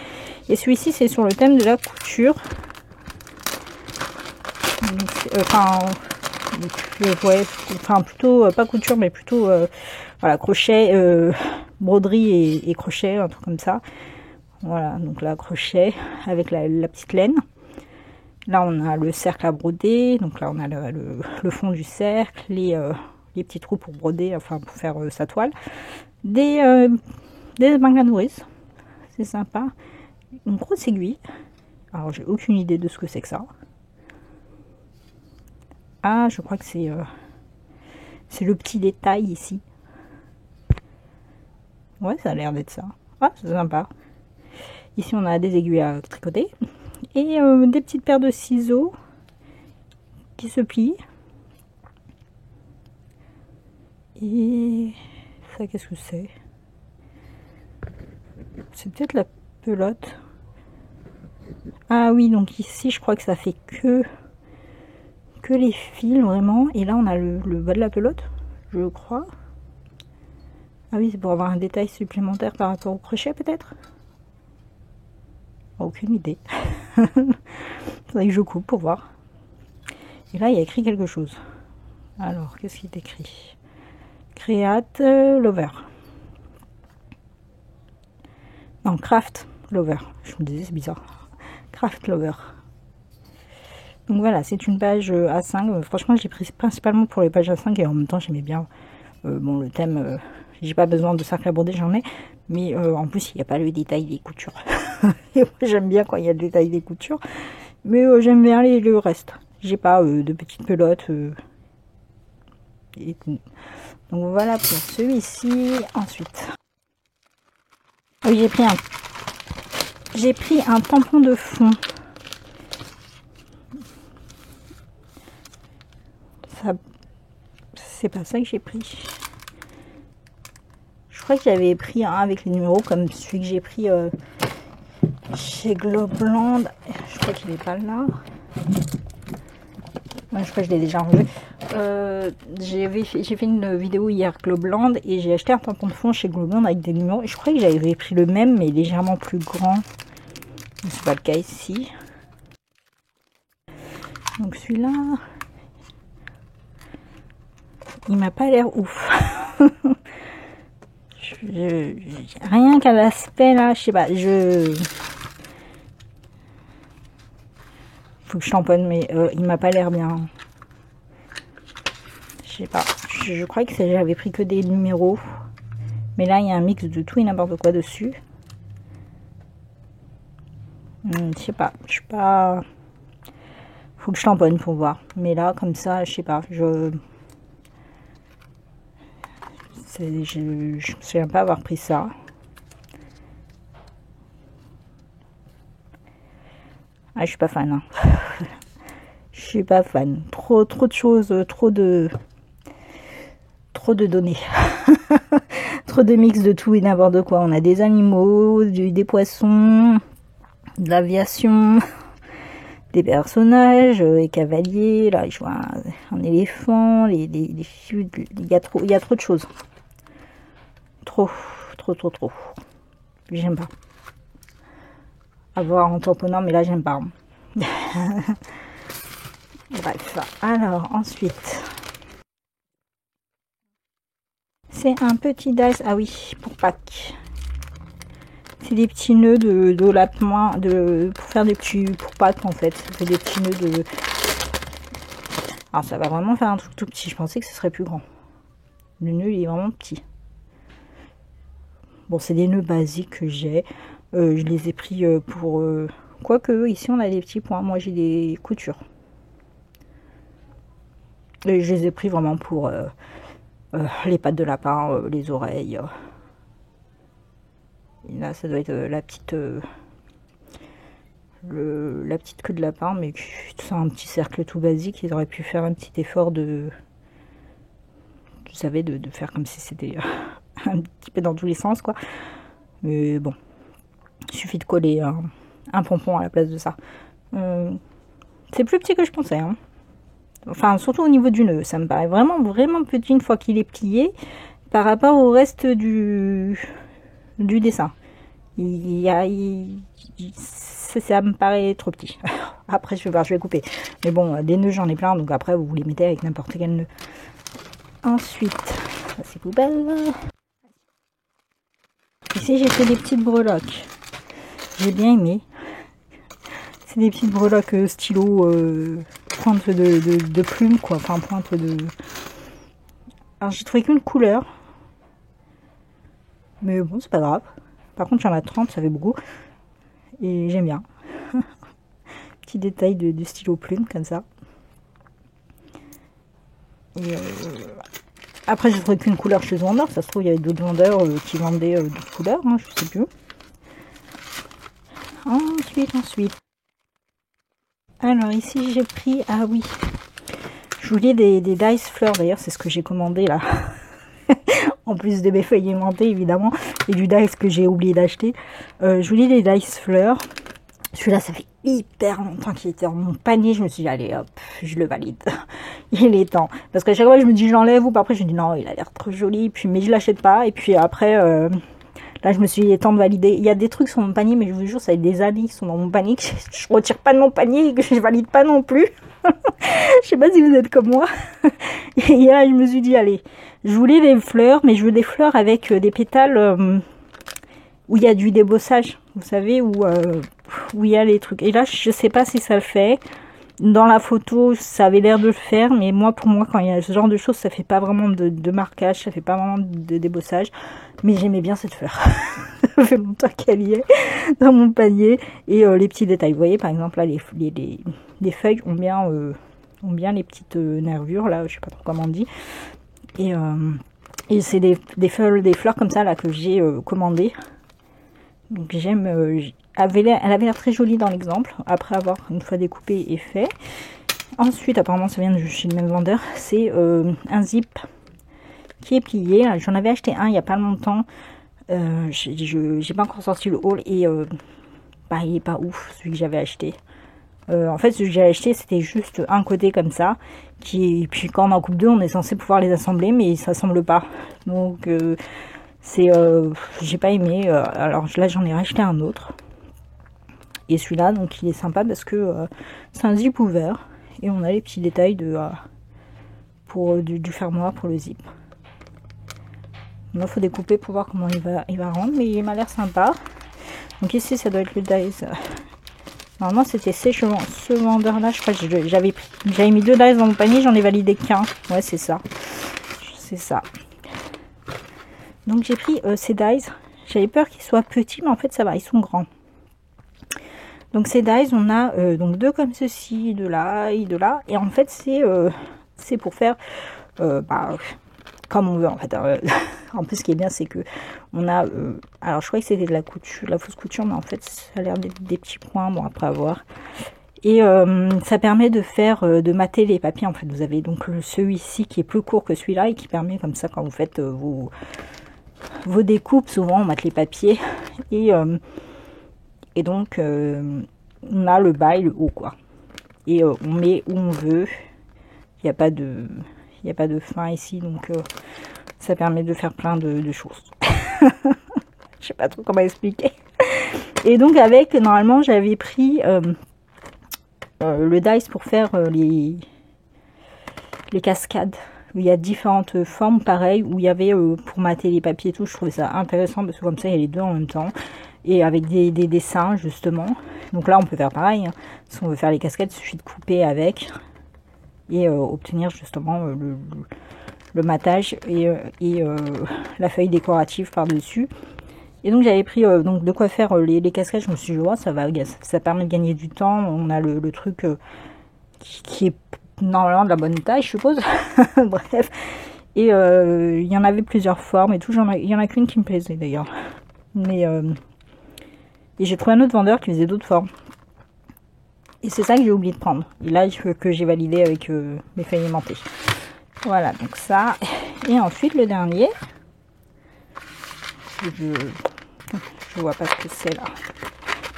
Et celui-ci, c'est sur le thème de la couture. Plutôt pas couture, mais plutôt voilà, crochet, broderie et crochet, un truc comme ça. Voilà, donc là, crochet avec la petite laine. Là, on a le cercle à broder. Donc là, on a le fond du cercle, les petits trous pour broder, enfin pour faire sa toile. Des épingles à nourrice. C'est sympa. Une grosse aiguille. Alors, j'ai aucune idée de ce que c'est que ça. Ah, je crois que c'est le petit détail ici. Ouais, ça a l'air d'être ça. Ah, c'est sympa. Ici, on a des aiguilles à tricoter. Et des petites paires de ciseaux qui se plient. Et ça, qu'est-ce que c'est? C'est peut-être la pelote. Ah oui, donc ici, je crois que ça fait que les fils, vraiment. Et là, on a le bas de la pelote, je crois. Ah oui, c'est pour avoir un détail supplémentaire par rapport au crochet, peut-être? Aucune idée. Faudrait que je coupe pour voir. Et là, il y a écrit quelque chose. Alors, qu'est-ce qu'il est écrit? Create Lover. Non, Craft Lover. Je me disais, c'est bizarre. Craft Lover. Donc voilà, c'est une page A5. Franchement, j'ai pris principalement pour les pages A5 et en même temps, j'aimais bien bon, le thème. J'ai pas besoin de cercle à broder, j'en ai. Mais en plus, il n'y a pas le détail des coutures. Et moi, j'aime bien quand il y a le détail des coutures. Mais j'aime bien le reste. J'ai pas de petites pelotes. Et tout. Donc voilà pour celui-ci. Ensuite, oui, j'ai pris un tampon de fond. Ça, c'est pas ça que j'ai pris. Je crois que j'avais pris un avec les numéros comme celui que j'ai pris chez Globland. Je crois qu'il est pas là. Ouais, je crois que je l'ai déjà rangé. J'ai fait une vidéo hier Globland et j'ai acheté un tampon de fond chez Globland avec des numéros. Et je crois que j'avais pris le même mais légèrement plus grand. C'est pas le cas ici. Donc celui-là, il m'a pas l'air ouf. Rien qu'à l'aspect là, je sais pas, faut que je tamponne, mais il m'a pas l'air bien. Je sais pas, je crois que j'avais pris que des numéros, mais là il y a un mix de tout et n'importe quoi dessus. Je sais pas, je suis pas, faut que je tamponne pour voir, mais là comme ça, je sais pas, je me souviens pas avoir pris ça. Ah, je suis pas fan. Hein. Je suis pas fan. Trop de choses, trop de données. Trop de mix de tout et n'importe quoi. On a des animaux, des poissons, de l'aviation, des personnages, les cavaliers. Là, je vois un éléphant, les filles. Il y a trop de choses. Trop. J'aime pas. À voir en tamponnant, mais là j'aime pas. Bref, alors ensuite, c'est un petit dice. Ah oui, pour Pâques. C'est des petits nœuds de lapin, pour faire des petits pour Pâques en fait. C'est des petits nœuds de. Alors ça va vraiment faire un truc tout petit. Je pensais que ce serait plus grand. Le nœud il est vraiment petit. Bon, c'est des nœuds basiques que j'ai. Je les ai pris pour... Quoique, ici, on a des petits points. Moi, j'ai des coutures. Et je les ai pris vraiment pour les pattes de lapin, les oreilles. Et là, ça doit être la petite queue de lapin. Mais c'est un petit cercle tout basique. Ils auraient pu faire un petit effort de... Vous savez, de faire comme si c'était un petit peu dans tous les sens, quoi. Mais bon... Il suffit de coller un pompon à la place de ça. C'est plus petit que je pensais. Hein. Enfin, surtout au niveau du nœud. Ça me paraît vraiment petit une fois qu'il est plié par rapport au reste du dessin. Ça me paraît trop petit. Après, je vais voir, je vais couper. Mais bon, des nœuds, j'en ai plein. Donc après, vous les mettez avec n'importe quel nœud. Ensuite, ça c'est poubelle. Ici, j'ai fait des petites breloques. J'ai bien aimé. C'est des petites breloques stylo pointe de plume quoi. Enfin pointe de... Alors j'ai trouvé qu'une couleur. Mais bon c'est pas grave. Par contre j'en ai 30, ça fait beaucoup. Et j'aime bien. Petit détail de stylo plume comme ça. Et après j'ai trouvé qu'une couleur chez vendeur. Ça se trouve il y avait d'autres vendeurs qui vendaient d'autres couleurs. Hein, je sais plus. Ensuite. Alors ici j'ai pris, ah oui, je voulais des dice fleurs, d'ailleurs c'est ce que j'ai commandé là. En plus de mes feuilles aimantées évidemment, et du dice que j'ai oublié d'acheter. Je voulais des dice fleurs. Celui-là ça fait hyper longtemps qu'il était dans mon panier, je me suis dit allez hop, je le valide. Il est temps. Parce qu'à chaque fois je me dis je l'enlève, ou après je me dis non il a l'air trop joli, puis mais je l'achète pas, et puis après... là, je me suis dit, il est temps de valider. Il y a des trucs sur mon panier, mais je vous jure, ça fait des années qui sont dans mon panier, que je retire pas de mon panier et que je valide pas non plus. Je sais pas si vous êtes comme moi. Et là, je me suis dit, allez, je voulais des fleurs, mais je veux des fleurs avec des pétales où il y a du débossage. Vous savez, où il y a les trucs. Et là, je sais pas si ça le fait. Dans la photo, ça avait l'air de le faire, mais moi, pour moi, quand il y a ce genre de choses, ça fait pas vraiment de marquage, ça fait pas vraiment de débossage. Mais j'aimais bien cette fleur. Ça fait longtemps qu'elle y est dans mon panier. Et les petits détails, vous voyez, par exemple, là, les feuilles ont bien les petites nervures, là, je sais pas trop comment on dit. Et c'est des fleurs comme ça, là, que j'ai commandées. Donc j'aime... elle avait l'air très jolie dans l'exemple, après avoir une fois découpé et fait. Ensuite, apparemment ça vient de chez le même vendeur, c'est un zip qui est plié. J'en avais acheté un il n'y a pas longtemps, j'ai pas encore sorti le haul et bah, il est pas ouf celui que j'avais acheté. En fait celui que j'ai acheté c'était juste un côté comme ça, et puis quand on en coupe deux on est censé pouvoir les assembler mais ça s'assemble pas. Donc j'ai pas aimé, alors là j'en ai racheté un autre. Et celui-là, donc il est sympa parce que c'est un zip ouvert. Et on a les petits détails du fermoir pour le zip. Il faut découper pour voir comment il va rendre. Mais il m'a l'air sympa. Donc ici, ça doit être le dice. Normalement, c'était ce vendeur-là. Je crois que j'avais mis 2 dice dans mon panier. J'en ai validé qu'un. Ouais, c'est ça. C'est ça. Donc j'ai pris ces dice. J'avais peur qu'ils soient petits. Mais en fait, ça va. Ils sont grands. Donc ces dies, on a donc 2 comme ceci, de là et de là. Et en fait, c'est pour faire comme on veut en fait. En plus, ce qui est bien, c'est que on a... alors, je croyais que c'était de la fausse couture, mais en fait, ça a l'air d'être des petits points, bon, après avoir. Et ça permet de faire, de mater les papiers. En fait, vous avez donc celui-ci qui est plus court que celui-là et qui permet comme ça, quand vous faites vos découpes, souvent on mate les papiers. Et donc, on a le bas et le haut, quoi. Et on met où on veut. Il n'y a pas de fin ici, donc ça permet de faire plein de choses. Je sais pas trop comment expliquer. Et donc, normalement, j'avais pris le dice pour faire les cascades. Il y a différentes formes, pareil, où il y avait pour mater les papiers et tout. Je trouvais ça intéressant parce que comme ça, il y a les deux en même temps. Et avec des dessins justement. Donc là on peut faire pareil, hein. Si on veut faire les casquettes, il suffit de couper avec et obtenir justement le matage et la feuille décorative par dessus. Et donc j'avais pris donc de quoi faire les casquettes. Je me suis dit oh, ça permet de gagner du temps. On a le truc qui est normalement de la bonne taille, je suppose. Bref, et il y en avait plusieurs formes et tout. Il y en a qu'une qui me plaisait d'ailleurs, mais et j'ai trouvé un autre vendeur qui faisait d'autres formes. Et c'est ça que j'ai oublié de prendre. Et là, que j'ai validé avec mes feuilles aimantées. Voilà, donc ça. Et ensuite, le dernier. Je vois pas ce que c'est là.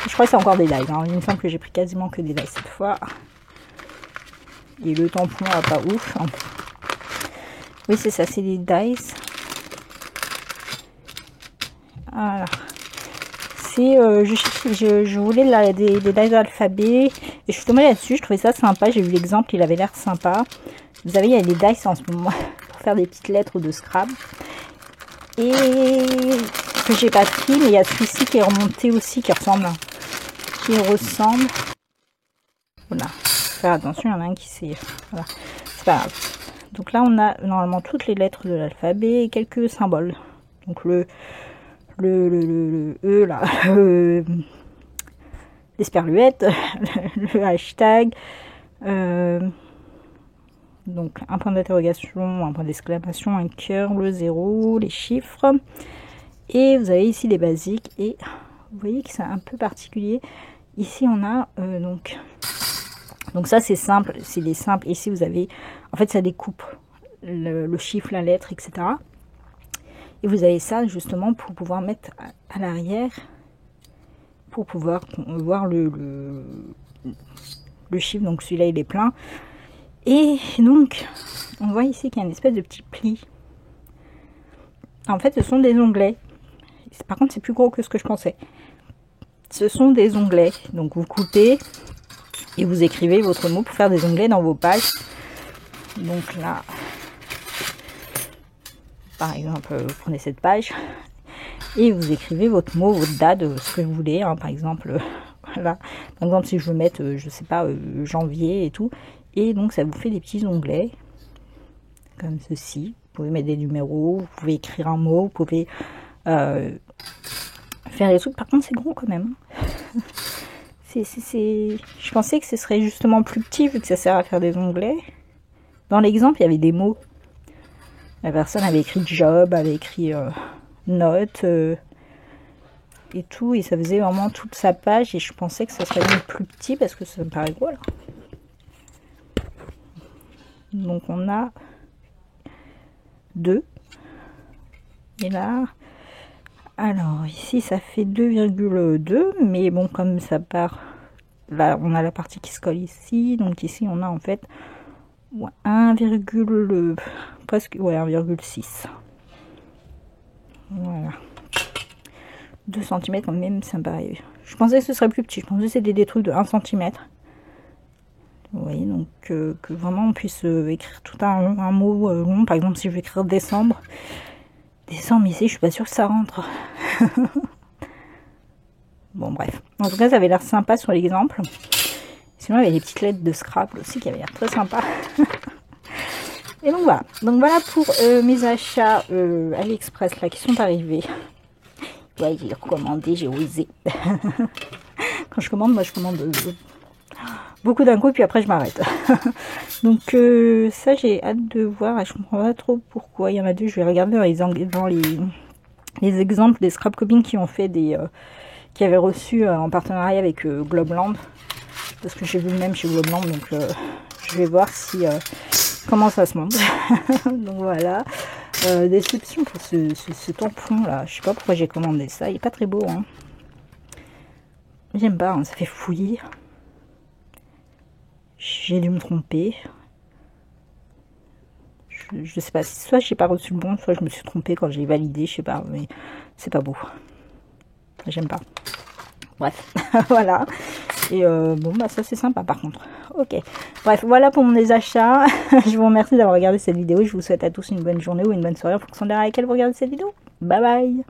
Je crois que c'est encore des dies. Hein. Il me semble que j'ai pris quasiment que des dies cette fois. Et le tampon, pas ouf. Hein. Oui, c'est ça, c'est des dies. Voilà. Je voulais des dies d'alphabet et je suis tombée là-dessus, je trouvais ça sympa, j'ai vu l'exemple, il avait l'air sympa. Vous savez, il y a des dies en ce moment pour faire des petites lettres de Scrabble et que j'ai pas pris, mais il y a celui-ci qui est remonté aussi, qui ressemble. Voilà, faire attention, il y en a un qui s'est... Voilà, c'est pas grave. Donc là, on a normalement toutes les lettres de l'alphabet et quelques symboles. Donc le E là, l'esperluette, le hashtag, donc un point d'interrogation, un point d'exclamation, un cœur, le 0, les chiffres, et vous avez ici les basiques, et vous voyez que c'est un peu particulier. Ici on a donc Donc ça c'est simple, c'est des simples. Ici vous avez, en fait ça découpe le chiffre, la lettre, etc. Et vous avez ça justement pour pouvoir mettre à l'arrière, pour pouvoir voir le chiffre. Donc celui-là il est plein. Et donc on voit ici qu'il y a une espèce de petit pli. En fait ce sont des onglets. Par contre c'est plus gros que ce que je pensais. Ce sont des onglets. Donc vous coupez et vous écrivez votre mot pour faire des onglets dans vos pages. Donc là, par exemple, vous prenez cette page et vous écrivez votre mot, votre date, ce que vous voulez. Hein, par exemple, voilà. Par exemple, si je veux mettre, je sais pas, janvier et tout. Et donc, ça vous fait des petits onglets comme ceci. Vous pouvez mettre des numéros, vous pouvez écrire un mot, vous pouvez faire des trucs. Par contre, c'est gros quand même. Je pensais que ce serait justement plus petit vu que ça sert à faire des onglets. Dans l'exemple, il y avait des mots. La personne avait écrit job, avait écrit note et tout. Et ça faisait vraiment toute sa page. Et je pensais que ça serait même plus petit parce que ça me paraît gros là. Donc on a 2. Et là, alors ici ça fait 2,2. Mais bon, comme ça part, là on a la partie qui se colle ici. Donc ici on a en fait 1,6. Voilà. 2 cm quand même, ça me paraît. Je pensais que ce serait plus petit. Je pensais que c'était des trucs de 1 cm. Vous voyez, donc que vraiment on puisse écrire tout un mot long. Par exemple, si je veux écrire décembre. Décembre ici, je suis pas sûre que ça rentre. Bon, bref. En tout cas, ça avait l'air sympa sur l'exemple. Sinon, il y avait des petites lettres de Scrabble aussi qui avaient l'air très sympa. Et donc voilà. Donc voilà pour mes achats AliExpress là qui sont arrivés. Ouais, j'ai recommandé, j'ai osé. Quand je commande, moi je commande beaucoup d'un coup et puis après je m'arrête. Donc ça j'ai hâte de voir. Je comprends pas trop pourquoi. Il y en a deux, je vais regarder dans les exemples des scrap copines qui ont fait des qui avaient reçu en partenariat avec Globeland. Parce que j'ai vu le même chez Globeland, donc je vais voir si comment ça se monte. Donc voilà. Déception pour ce tampon là. Je sais pas pourquoi j'ai commandé ça. Il est pas très beau. Hein. J'aime pas, hein. Ça fait fouillis. J'ai dû me tromper. Je sais pas. Soit j'ai pas reçu le bon, soit je me suis trompée quand j'ai validé. Je sais pas. Mais c'est pas beau. J'aime pas. Bref. Voilà. Et bon bah ça c'est sympa par contre. Ok. Bref, voilà pour mes achats. Je vous remercie d'avoir regardé cette vidéo. Je vous souhaite à tous une bonne journée ou une bonne soirée en fonction de l'heure à laquelle vous regardez cette vidéo. Bye bye.